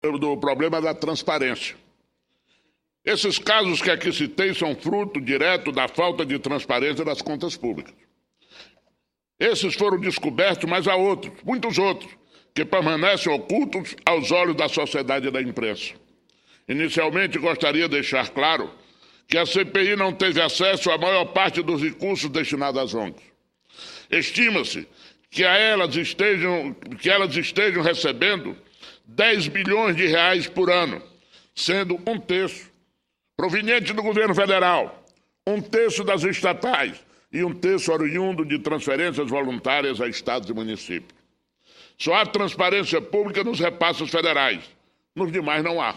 do problema da transparência. Esses casos que aqui citei são fruto direto da falta de transparência das contas públicas. Esses foram descobertos, mas há outros, muitos outros, que permanecem ocultos aos olhos da sociedade e da imprensa. Inicialmente, gostaria de deixar claro que a CPI não teve acesso à maior parte dos recursos destinados às ONGs. Estima-se que elas estejam recebendo 10 bilhões de reais por ano, sendo um terço proveniente do governo federal, um terço das estatais e um terço oriundo de transferências voluntárias a estados e municípios. Só há transparência pública nos repasses federais, nos demais não há.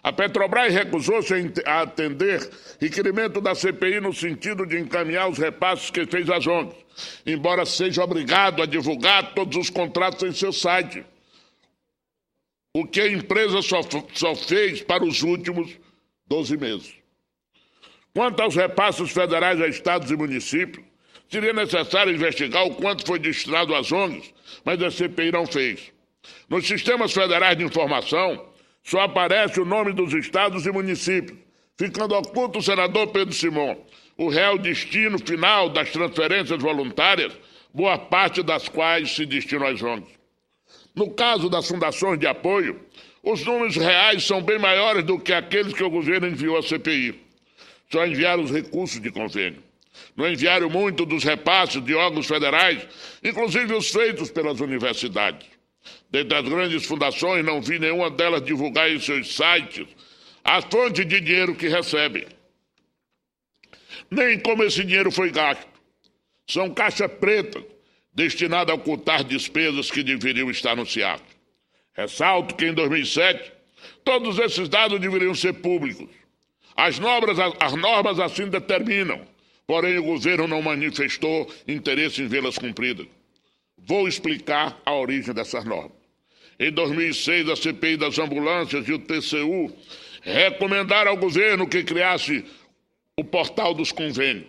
A Petrobras recusou-se a atender requerimento da CPI no sentido de encaminhar os repasses que fez às ONGs, embora seja obrigado a divulgar todos os contratos em seu site, o que a empresa só fez para os últimos 12 meses. Quanto aos repasses federais a estados e municípios, seria necessário investigar o quanto foi destinado às ONGs, mas a CPI não fez. Nos sistemas federais de informação, só aparece o nome dos estados e municípios, ficando oculto o senador Pedro Simon, o real destino final das transferências voluntárias, boa parte das quais se destinam às ONGs. No caso das fundações de apoio, os números reais são bem maiores do que aqueles que o governo enviou à CPI. Só enviaram os recursos de convênio. Não enviaram muito dos repasses de órgãos federais, inclusive os feitos pelas universidades. Dentre as grandes fundações, não vi nenhuma delas divulgar em seus sites a fonte de dinheiro que recebem, nem como esse dinheiro foi gasto. São caixas pretas, destinadas a ocultar despesas que deveriam estar anunciadas. Ressalto que, em 2007, todos esses dados deveriam ser públicos. As normas assim determinam, porém o governo não manifestou interesse em vê-las cumpridas. Vou explicar a origem dessas normas. Em 2006, a CPI das ambulâncias e o TCU recomendaram ao governo que criasse o portal dos convênios.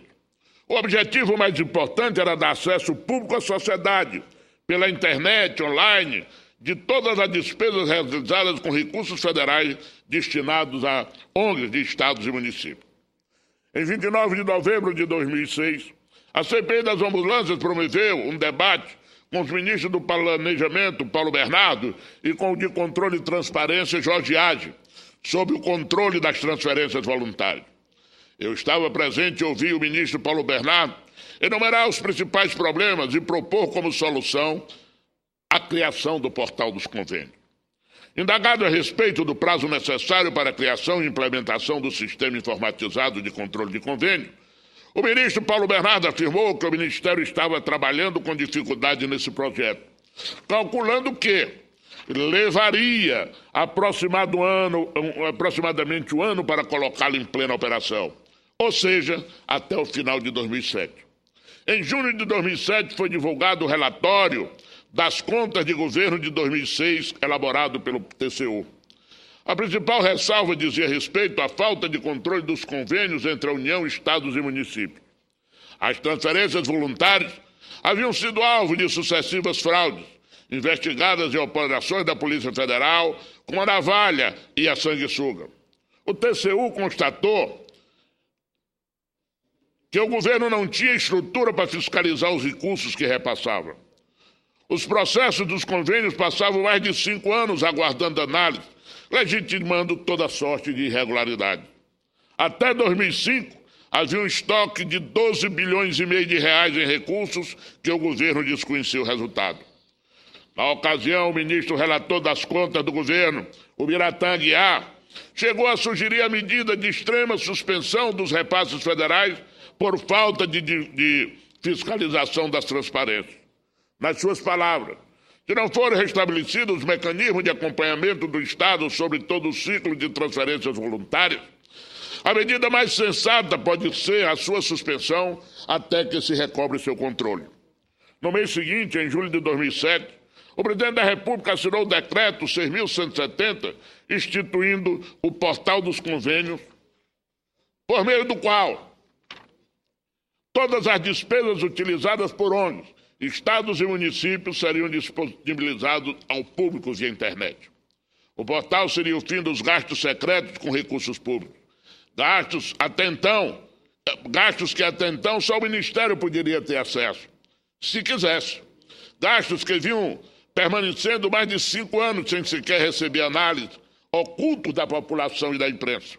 O objetivo mais importante era dar acesso público à sociedade, pela internet, online, de todas as despesas realizadas com recursos federais destinados a ONGs de estados e municípios. Em 29 de novembro de 2006, a CPI das ambulâncias promoveu um debate com os ministros do Planejamento, Paulo Bernardo, e com o de Controle e Transparência, Jorge Age, sobre o controle das transferências voluntárias. Eu estava presente e ouvi o ministro Paulo Bernardo enumerar os principais problemas e propor como solução a criação do portal dos convênios. Indagado a respeito do prazo necessário para a criação e implementação do sistema informatizado de controle de convênio, o ministro Paulo Bernardo afirmou que o Ministério estava trabalhando com dificuldade nesse projeto, calculando que levaria aproximadamente um ano para colocá-lo em plena operação, ou seja, até o final de 2007. Em junho de 2007 foi divulgado o relatório das contas de governo de 2006, elaborado pelo TCU. A principal ressalva dizia respeito à falta de controle dos convênios entre a União, Estados e municípios. As transferências voluntárias haviam sido alvo de sucessivas fraudes, investigadas em operações da Polícia Federal com a navalha e a sanguessuga. O TCU constatou que o governo não tinha estrutura para fiscalizar os recursos que repassava. Os processos dos convênios passavam mais de 5 anos aguardando análise, legitimando toda sorte de irregularidade. Até 2005, havia um estoque de 12 bilhões e meio de reais em recursos que o governo desconhecia o resultado. Na ocasião, o ministro relator das contas do governo, o Biratã Aguiar, chegou a sugerir a medida de extrema suspensão dos repasses federais por falta de fiscalização das transparências. Nas suas palavras, se não forem restabelecidos os mecanismos de acompanhamento do Estado sobre todo o ciclo de transferências voluntárias, a medida mais sensata pode ser a sua suspensão até que se recobre seu controle. No mês seguinte, em julho de 2007, o presidente da República assinou o decreto 6.170, instituindo o portal dos convênios, por meio do qual todas as despesas utilizadas por ONGs, estados e municípios seriam disponibilizados ao público via internet. O portal seria o fim dos gastos secretos com recursos públicos. Gastos que até então só o Ministério poderia ter acesso, se quisesse. Gastos que vinham permanecendo mais de 5 anos sem sequer receber análise, oculto da população e da imprensa.